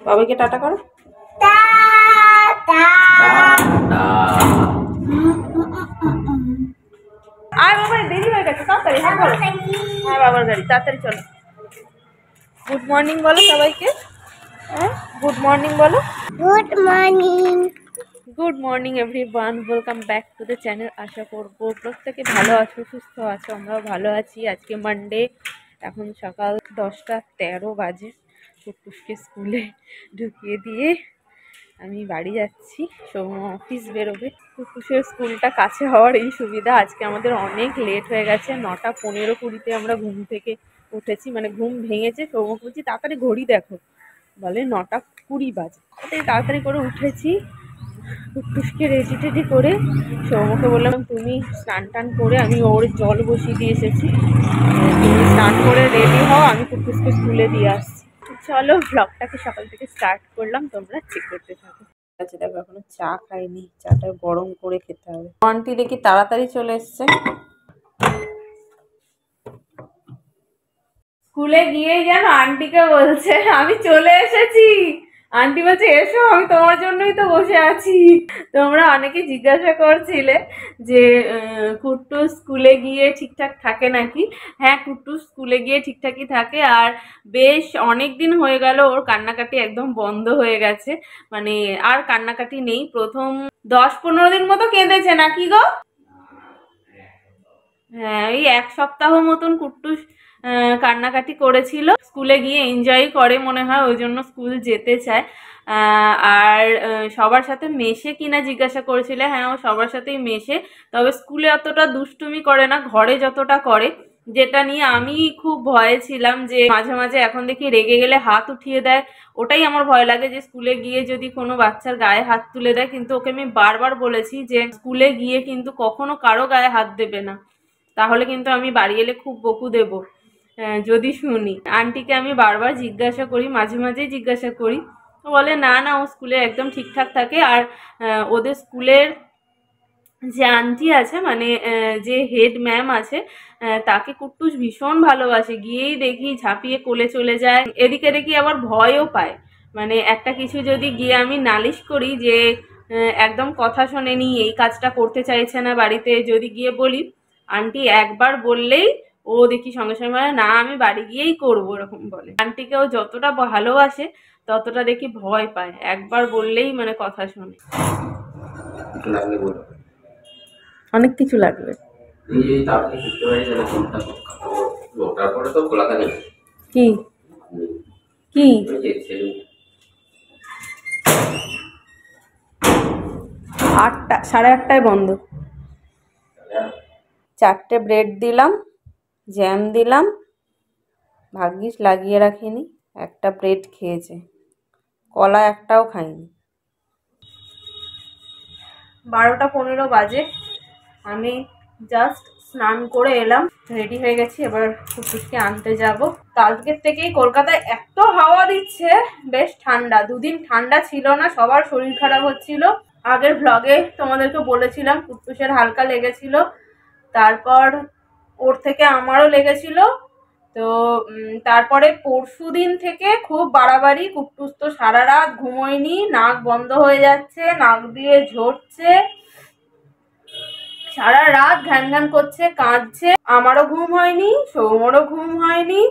বাবাইকে tata করো। আর বাবা দেরি হয়ে গেছে, তাড়াতাড়ি। হ্যাঁ বলো। হ্যাঁ বাবার গাড়ি, তাড়াতাড়ি চলো। গুড মর্নিং বলো সবাইকে। গুড মর্নিং বলো। Good morning. Good morning everyone, welcome back to the channel. আশা করবো প্রত্যেকে ভালো আছো, সুস্থ আছো। আমরাও ভালো আছি। আজকে মানডে, এখন সকাল 10টা 13 বাজে। কুটকুসকে স্কুলে ঢুকিয়ে দিয়ে আমি বাড়ি যাচ্ছি। সৌম অফিস বেরোবে। কুটকুসের স্কুলটা কাছে হওয়ার এই সুবিধা। আজকে আমাদের অনেক লেট হয়ে গেছে। 9:15-20 আমরা ঘুম থেকে উঠেছি, মানে ঘুম ভেঙেছে। সৌমকে বলছি তাড়াতাড়ি ঘড়ি দেখো, বলে 9:20 বাজে। তাড়াতাড়ি করে উঠেছি, কুটকুসকে রেডি টেডি করে সৌমকে বললাম তুমি স্নান টান করে, আমি ওর জল বসিয়ে দিয়ে এসেছি, তুমি স্নান করে রেডি হও, আমি কুটকুসকে স্কুলে দিয়ে আসছি। চলো ব্লগটাকে সকাল থেকে স্টার্ট করলাম, তোমরা চেক করতে থাকো। আচ্ছা দেখো, এখনো চা খাইনি, চাটা গরম করে খেতে হবে। আন্টি দেখি তাড়াতাড়ি চলে এসছে। স্কুলে গিয়েই যেন আন্টিকে বলছে আমি চলে এসেছি। আন্টি বলছে এসো, আমি তোমার জন্যই তো বসে আছি। তোমরা অনেকে জিজ্ঞাসা করছিলে যে কুট্টু স্কুলে গিয়ে ঠিকঠাক থাকে নাকি। হ্যাঁ, কুট্টু স্কুলে গিয়ে ঠিকঠাকই থাকে। আর বেশ অনেক দিন হয়ে গেল ওর কান্নাকাটি একদম বন্ধ হয়ে গেছে, মানে আর কান্নাকাটি নেই। প্রথম 10-15 দিন মতো কেঁদেছে নাকি গো? হ্যাঁ, এই 1 সপ্তাহ মতন কুট্টুস কান্নাকাটি করেছিল। স্কুলে গিয়ে এনজয় করে মনে হয়, ওই জন্য স্কুল যেতে চায়। আর সবার সাথে মেশে কিনা জিজ্ঞাসা করেছিলে। হ্যাঁ, ও সবার সাথেই মেশে, তবে স্কুলে অতটা দুষ্টুমি করে না, ঘরে যতটা করে। যেটা নিয়ে আমি খুব ভয়ে ছিলাম যে মাঝে মাঝে এখন দেখি রেগে গেলে হাত উঠিয়ে দেয়। ওটাই আমার ভয় লাগে যে স্কুলে গিয়ে যদি কোনো বাচ্চার গায়ে হাত তুলে দেয়। কিন্তু ওকে আমি বারবার বলেছি যে স্কুলে গিয়ে কিন্তু কখনো কারো গায়ে হাত দেবে না, তাহলে কিন্তু আমি বাড়ি এলে খুব বকু দেব যদি শুনি। আন্টিকে আমি বারবার জিজ্ঞাসা করি, মাঝে মাঝেই জিজ্ঞাসা করি, ও বলে না না, ও স্কুলে একদম ঠিকঠাক থাকে। আর ওদের স্কুলের যে আন্টি আছে, মানে যে হেড ম্যাম আছে, তাকে কুট্টুস ভীষণ ভালোবাসে। গিয়েই দেখি ঝাঁপিয়ে কোলে চলে যায়। এদিকে দেখি আবার ভয়ও পায়, মানে একটা কিছু যদি গিয়ে আমি নালিশ করি যে একদম কথা শোনেনি, এই কাজটা করতে চাইছে না বাড়িতে, যদি গিয়ে বলি, আন্টি একবার বললেই ও দেখি সঙ্গে সঙ্গে মানে না আমি বাড়ি গিয়েই করবো, এরকম বলে। আন্টিকে ও যতটা ভালোবাসে ততটা দেখি ভয় পায়, একবার বললেই মানে কথা শোনে। অনেক কিছু লাগবে। কি কি 8টা 8:30টায় বন্ধ। 4টে ব্রেড দিলাম, জ্যাম দিলাম, ভাগ্যিস লাগিয়ে রাখিনি। একটা ব্রেড খেয়েছে, কলা একটাও খাইনি। 12টা 15 বাজে। আমি জাস্ট স্নান করে এলাম, রেডি হয়ে গেছি। এবার কুটকুসকে আনতে যাব। কালকের থেকেই কলকাতায় এত হাওয়া দিচ্ছে, বেশ ঠান্ডা। দুদিন ঠান্ডা ছিল না, সবার শরীর খারাপ হচ্ছিল। আগের ভ্লগে তোমাদেরকে বলেছিলাম কুটকুসের হালকা লেগেছিল, তারপর ওর থেকে আমারও লেগেছিল। তো তারপরে পরশুদিন থেকে খুব বাড়াবাড়ি। কুটকুস তো সারা রাত ঘুমোয়নি, নাক বন্ধ হয়ে যাচ্ছে, নাক দিয়ে ঝরছে, সারা রাত ঘ্যান ঘ্যান করছে, কাঁদছে। আমারও ঘুম হয়নি, সৌমরও ঘুম হয়নি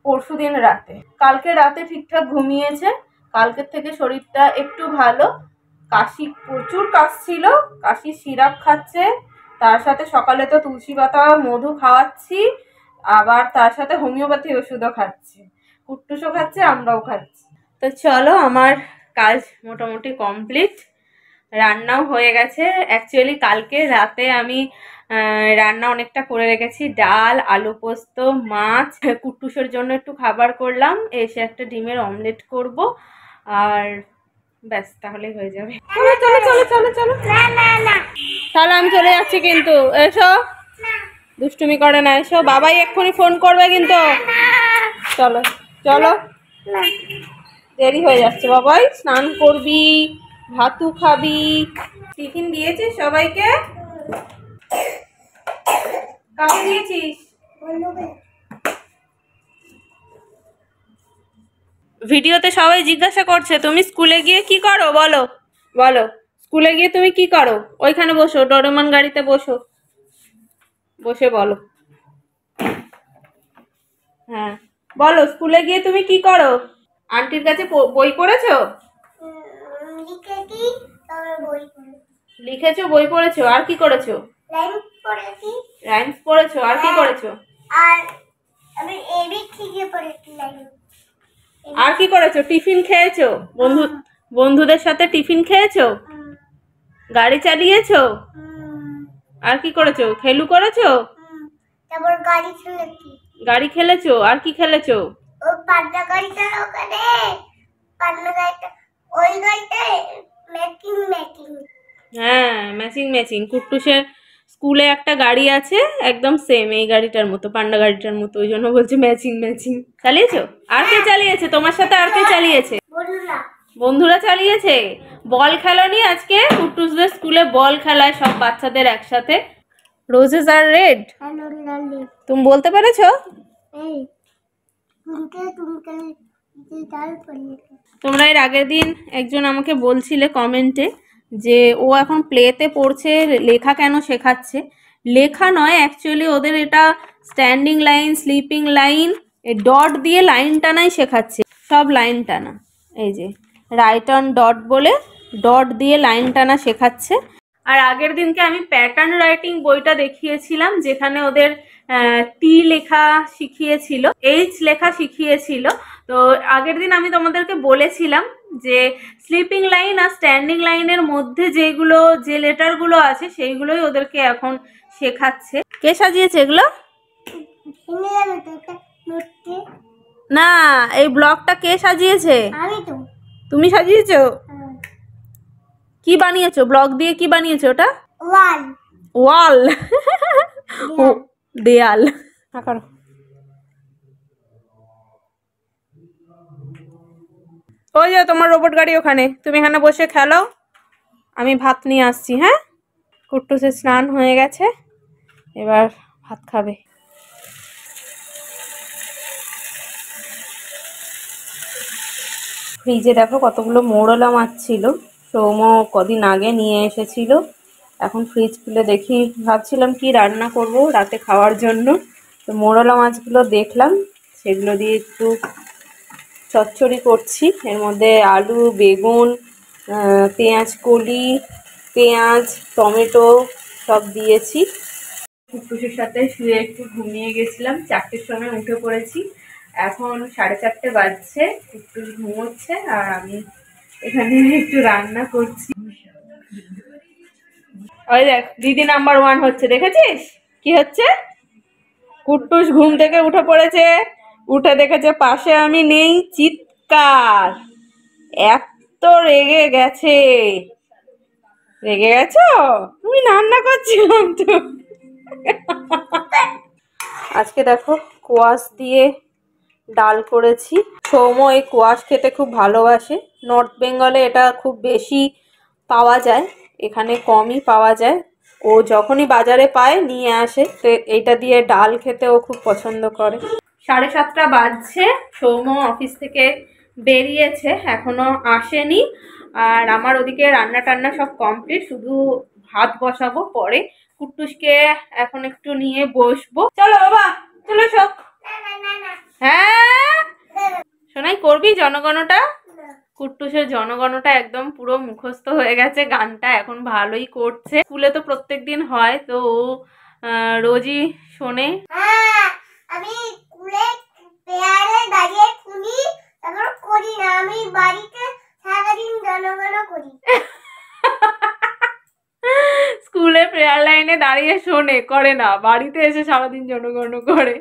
পরশুদিন রাতে। কালকে রাতে ঠিকঠাক ঘুমিয়েছে, কালকের থেকে শরীরটা একটু ভালো। কাশি, প্রচুর কাশছিল, কাশির সিরাপ খাচ্ছে, তার সাথে সকালে তো তুলসী পাতা মধু খাওয়াচ্ছি, আবার তার সাথে হোমিওপ্যাথি ওষুধও খাচ্ছি। কুট্টুসও খাচ্ছে, আমরাও খাচ্ছি। তো চলো, আমার কাজ মোটামুটি কমপ্লিট, রান্নাও হয়ে গেছে। অ্যাকচুয়ালি কালকে রাতে আমি রান্না অনেকটা করে রেখেছি, ডাল, আলু পোস্ত, মাছ। কুট্টুসের জন্য একটু খাবার করলাম, এসে একটা ডিমের অমলেট করব, আর ব্যাস, তাহলেই হয়ে যাবে। চলো চলো চলো চলো চলো, তাহলে আমি চলে যাচ্ছি কিন্তু। এসো, দুষ্টুমি করে না, এসো। বাবাই এক্ষুনি ফোন করবে কিন্তু। চলো চলো, দেরি হয়ে যাচ্ছে। বাবাই স্নান করবি, ভাতু খাবি। টিফিন দিয়েছিস সবাইকে? কাকে দিয়েছিস? ভিডিওতে সবাই জিজ্ঞাসা করছে তুমি স্কুলে গিয়ে কি করো, বলো বলো স্কুলে গিয়ে তুমি কি করো? ওইখানে বসো, ডোরেমন গাড়িতে বসো, বসে বলো। হ্যাঁ বলো, স্কুলে গিয়ে তুমি কি করো? আন্টির কাছে বই পড়েছো? লিখেছো, বই পড়েছো, আর কি করেছো? রাইমস পড়েছো, আর কি করেছো? আর কি করেছো? টিফিন খেয়েছো? বন্ধুদের সাথে টিফিন খেয়েছো? গাড়ি চালিয়েছো? আর কি করেছো? খেলু করেছো? গাড়ি খেলেছো, আর কি খেলেছো? হ্যাঁ ম্যাচিং ম্যাচিং। কুট্টুসের স্কুলে একটা গাড়ি আছে একদম সেম এই গাড়িটার মতো, পান্ডা গাড়িটার মতো, ওই জন্য বলছে ম্যাচিং ম্যাচিং। চালিয়েছো? আর কে চালিয়েছে তোমার সাথে? আর কে চালিয়েছে? বন্ধুরা চালিয়েছে। বল খেলোনি আজকে? কুট্টুসদের স্কুলে বল খেলায় সব বাচ্চাদের একসাথে। রোজেস আর রেড, তুমি বলতে পেরেছো? তোমরা এর আগের দিন একজন আমাকে বলছিলে কমেন্টে যে ও এখন প্লেতে পড়ছে, লেখা কেন শেখাচ্ছে? লেখা নয়, অ্যাকচুয়ালি ওদের এটা standing line, sleeping line, dot দিয়ে লাইন টানাই শেখাচ্ছে, সব লাইন টানা। এই যে রাইট অন ডট বলে ডট দিয়ে লাইন টানা শেখাচ্ছে। আর আগের দিনকে আমি প্যাটার্ন রাইটিং বইটা দেখিয়েছিলাম, যেখানে ওদের টি লেখা শিখিয়েছিল, এইচ লেখা শিখিয়েছিল। তো আগের দিন আমি তোমাদেরকে বলেছিলাম যে স্লিপিং লাইন আর স্ট্যান্ডিং লাইনের মধ্যে যেগুলো, যে লেটারগুলো আছে সেইগুলোই ওদেরকে এখন শেখাচ্ছে। কে সাজিয়েছে এগুলো? না, এই ব্লগটা কে সাজিয়েছে? তুমি সাজিয়েছো? কি বানিয়েছো? ব্লগ দিয়ে কি বানিয়েছো? ওটা ওয়াল। ওয়াল ও দেয়াল। ওই যে তোমার রোবট গাড়ি ওখানে, তুমি এখানে বসে খেলো, আমি ভাত নিয়ে আসছি। হ্যাঁ, কুট্টুসের স্নান হয়ে গেছে, এবার ভাত খাবে। ফ্রিজে দেখো কতগুলো মোরলা মাছ ছিল, সৌম কদিন আগে নিয়ে এসেছিল। এখন ফ্রিজ খুলে দেখি, ভাবছিলাম কি রান্না করব রাতে খাওয়ার জন্য। তো মোরলা মাছগুলো দেখলাম, সেগুলো দিয়ে একটু চচ্চড়ি করছি। এর মধ্যে আলু, বেগুন, পেঁয়াজ কলি, পেঁয়াজ, টমেটো সব দিয়েছি। কুট্টুসের সাথে শুয়ে একটু ঘুমিয়ে গেছিলাম, 4টের সময় উঠে পড়েছি। এখন 4:30 বাজছে, একটু ঘুমোচ্ছে আর আমি এখানে একটু রান্না করছি। ওই দেখ দিদি নাম্বার 1 হচ্ছে, দেখেছিস কি হচ্ছে? কুট্টুস ঘুম থেকে উঠে পড়েছে, উঠে দেখেছে পাশে আমি নেই, চিৎকার, এত রেগে গেছে। রেগে গেছো? তুমি রান্না করছিলাম তো। আজকে দেখো কোয়াশ দিয়ে ডাল করেছি। সৌম এই কোয়াশ খেতে খুব ভালোবাসে। নর্থ বেঙ্গলে এটা খুব বেশি পাওয়া যায়, এখানে কমই পাওয়া যায়। ও যখনই বাজারে পায় নিয়ে আসে, তো এইটা দিয়ে ডাল খেতে ও খুব পছন্দ করে। 7:30 বাজছে, সৌম অফিস থেকে বেরিয়েছে, এখনো আসেনি। আর আমার ওদিকে রান্না টান্না সব কমপ্লিট, শুধু ভাত বসাবো পরে। কুট্টুসকে এখন একটু নিয়ে বসবো। চলো বাবা, চলো সব। হ্যাঁ শোনাই, করবি জনগণটা? কুট্টুসের জনগণটা একদম পুরো মুখস্থ হয়ে গেছে, গানটা এখন ভালোই করছে। স্কুলে তো প্রত্যেকদিন হয়, তো ও রোজই শোনে। আমি স্কুলে পেয়ারে দাঁড়িয়ে শুনি, তারপর করি না। আমি বাড়িতে সারাদিন জনগণ করি। স্কুলে প্রেয়ার লাইনে দাঁড়িয়ে শোনে, করে না। বাড়িতে এসে সারাদিন জনগণ করে।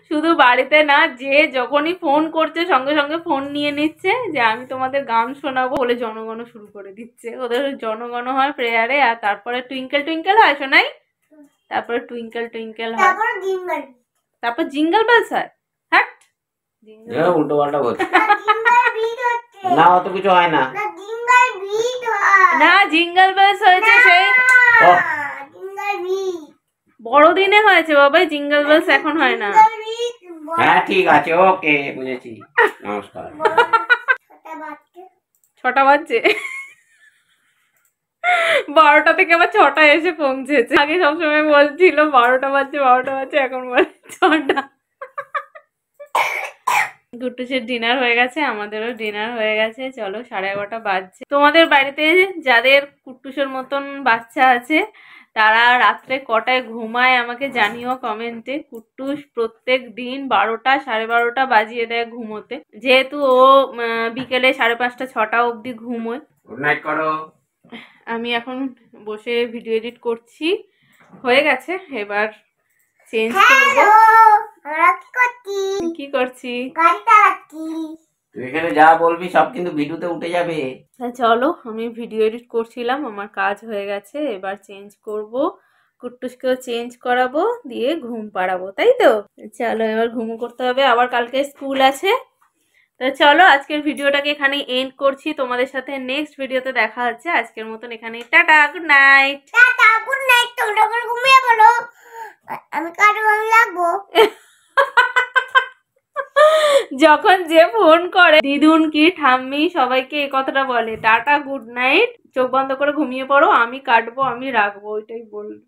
শুধু বাড়িতে না, যে যখনই ফোন করছে সঙ্গে সঙ্গে ফোন নিয়ে নিচ্ছে যে আমি তোমাদের গান শোনাবো বলে জনগণ শুরু করে দিচ্ছে। ওদের জনগণ হয় প্রেয়ারে, আর তারপরে টুইঙ্কেল টুইঙ্কেল হয় শোনাই, তারপরে টুইঙ্কেল টুইঙ্কেল হয়, তারপর জিঙ্গল বেলস হয়। হ্যাঁ উল্টো পাল্টা বলছে না, অত কিছু হয় না। না জিঙ্গল বেলস হয়েছে সেই বড়দিনে হয়েছে বাবা, জিঙ্গল বেলস এখন হয় না। হ্যাঁ ঠিক আছে, ওকে বুঝেছি, নমস্কার। 6টা বাজছে, 12টা থেকে আবার 6টায় এসে পৌঁছেছে। আগে সবসময় বলছিল 12টা বাজছে 12টা বাজছে, এখন বলে 6টা। কুট্টুসের ডিনার হয়ে গেছে, আমাদেরও ডিনার হয়ে গেছে। চলো 11:30 বাজছে। তোমাদের বাড়িতে যাদের কুট্টুসের মতন বাচ্চা আছে তারা রাত্রে কটায় ঘুমায় আমাকে জানিও কমেন্টে। কুট্টুস প্রত্যেক দিন 12টা 12:30 বাজিয়ে দেয় ঘুমোতে, যেহেতু ও বিকেলে 5:30 6টা অবধি ঘুমোয়। গুড নাইট করো। আমি এখন বসে ভিডিও এডিট করছি, হয়ে গেছে, এবার চেঞ্জ করব। আমরা কি করছি? কি করছি? গাড়ি চালাচ্ছি। তুই এখানে যা বলবি সব কিন্তু ভিডিওতে উঠে যাবে। চলো, আমি ভিডিও এডিট করছিলাম, আমার কাজ হয়ে গেছে, এবার চেঞ্জ করব, কুট্টুসকেও চেঞ্জ করাবো, দিয়ে ঘুম পাড়াবো, তাই তো? চলো এবার ঘুম করতে হবে, আবার কালকে স্কুল আছে। তো চলো আজকের ভিডিওটাকে এখানেই এন্ড করছি, তোমাদের সাথে নেক্সট ভিডিওতে দেখা হচ্ছে। আজকের মতন এখানেই tata, good night. Tata, good night. তোমরা ঘুমিয়ে পড়ো, আমি কার্টুন লাগবো। যখন যে ফোন করে দিদুন কি ঠাম্মি সবাইকে এই কথাটা বলে, টাটা গুড নাইট, চোখ বন্ধ করে ঘুমিয়ে পড়ো, আমি কাটবো, আমি রাখবো, ওইটাই বলবো।